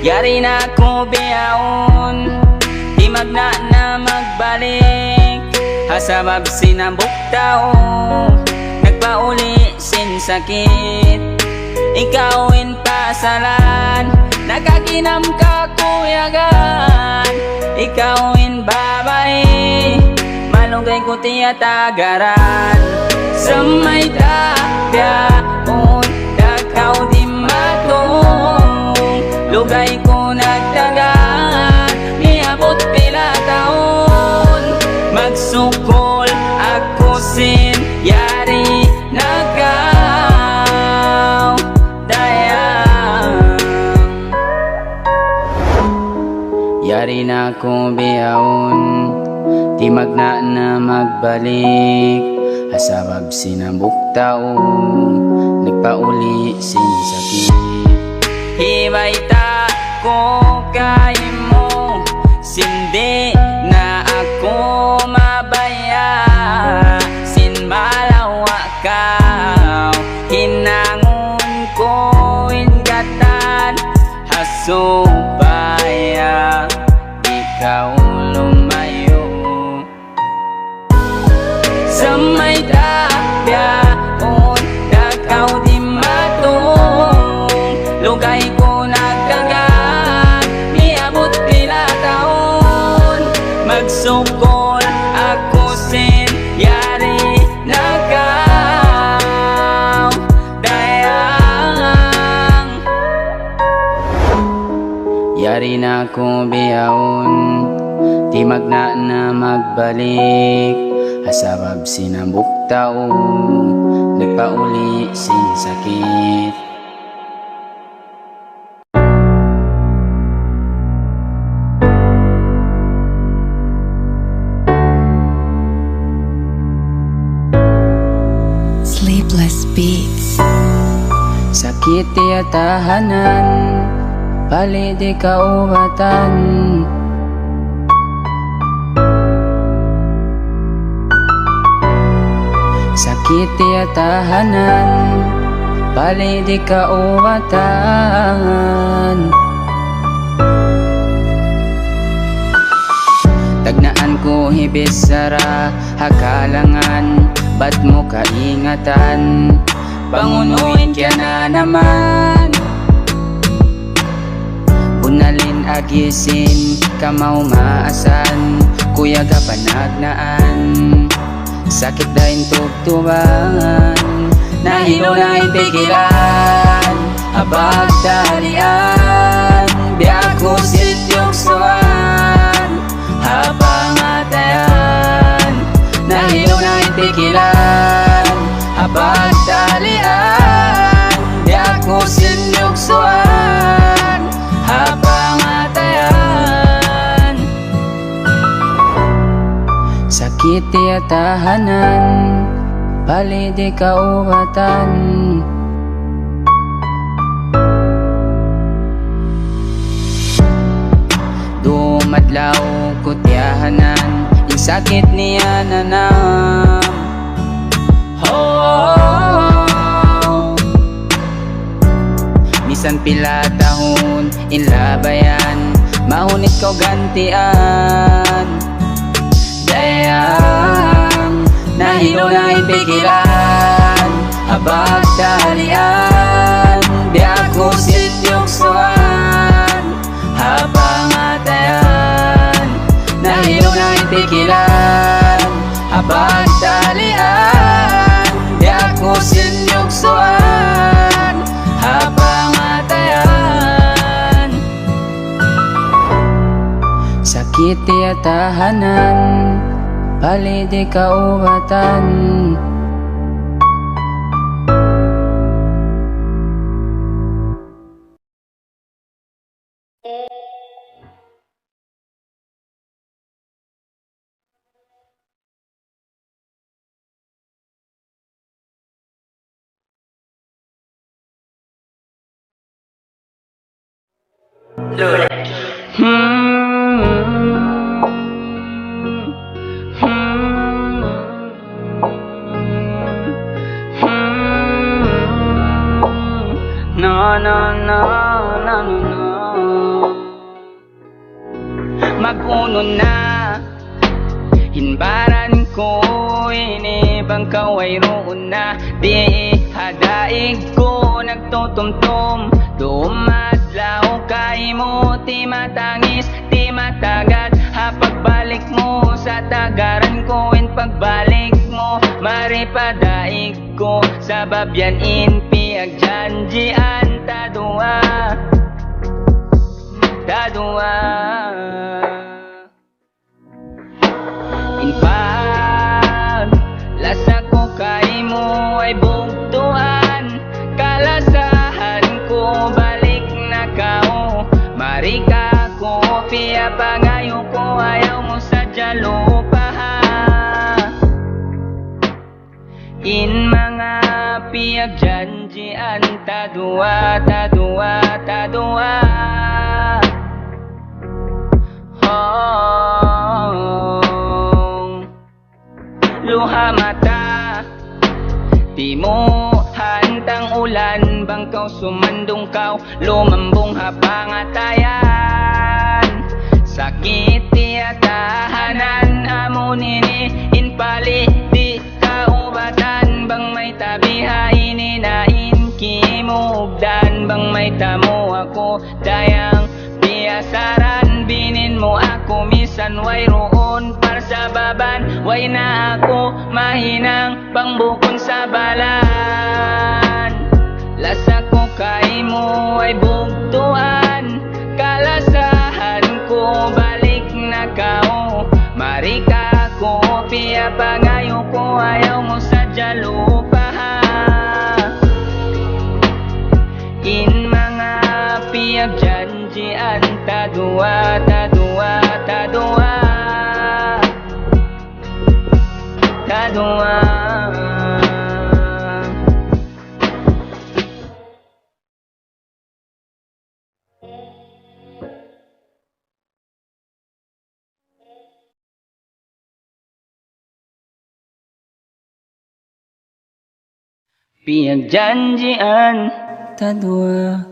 Yari na ko biyaon, di magna na magbalik. Hasabab sinambok tao, nagpauli sin sakit. Ikawin pasalan, nagaginam ka kuyagan. Ikawin babae, malugay ko tiyatagaran. Sa may tabiaon, dakaw di matong. Lugay ko nagdagan, niabot pila taon. Magsukol ako sin, yari nagaw dayang. Yari na ko biyaon, di magna na magbalik. Hasabab sinambok tao, nagpauli sin sakit. Himay ta ko kay mo, sindi na ako mabaya. Sin malawa ka, hinangon ko ingatan. Hasubaya, ikaw lumayo. Sa may tabiaon, dakaw di matong. Lugay ko nagdagan, niabot pila taon. Magsukol ako sin, yari nagaw dayang. Yari na ko biyaon, di magna na magbalik. Hasabab sinambok tao, nagpauli sin sakit. Sleepless Beats. Sakit ya tahanan, bali di kaubatan. Sakit ya tahanan, bali di kaubatan. Tagnaan ko hibisara, hakalangan, ba't mo kaingatan? Bangunuin ka na naman. Bunalin agisin, kamaw maasan, kuya ka panagnaan. Sakit dahin tugtuban, nahilo na ipigilan. Abag dalian, biya ko sityong suwan. Habang atayan, nahilo na ipigilan. Abag dalian, biya ko sityong suwan. Habang atayan, sakit ya tahanan, bali di kaubatan. Dumadlaw ko tiyahanan, yung sakit niya nanam. Oh, misan pila tahon inlabayan, mahunit ko gantian. Dayang, nahilo na ipigilan. Abag dalian, biya ko sityong suwan. Habang atayan, nahilo na ipigilan. Abag dalian, biya ko sityong suwan. Habang atayan, sakit ya tahanan, bali di kaubatan. Lola. No, no, no, no, no, no. uno na hinbaran ko inibang kaway roon na di hadaig ko nagtutumtum dumadlaw kay mo ti matangis ti matagat hapagbalik mo sa tagaran ko in pagbalik mo maripadaig ko sa babyan in piagjanjian tadua Inpag lasa ko kay mo ay bugtuan kalasahan ko balik na kao marika ko piya pangayo ko ayaw mo sa jalupaha in mga piagjanjian tadua luha mata di mo hantang ulan bangkaw sumandong kaw lumambong hapangatayan sakit ti atahanan amunini inpali di kaubatan bang may tabiha ininain kimugdan bang may tamo ako dayang biasaran binin mo ako misan way roon para sa baban way na ako mahinang pangbukon sa balan lasa ko kay mo ay bugtuan kalasahan ko balik na kao marika ko piya pangayo ko ayaw mo sa jalupaha in mga piagjanjian tadua piagjanjian tadua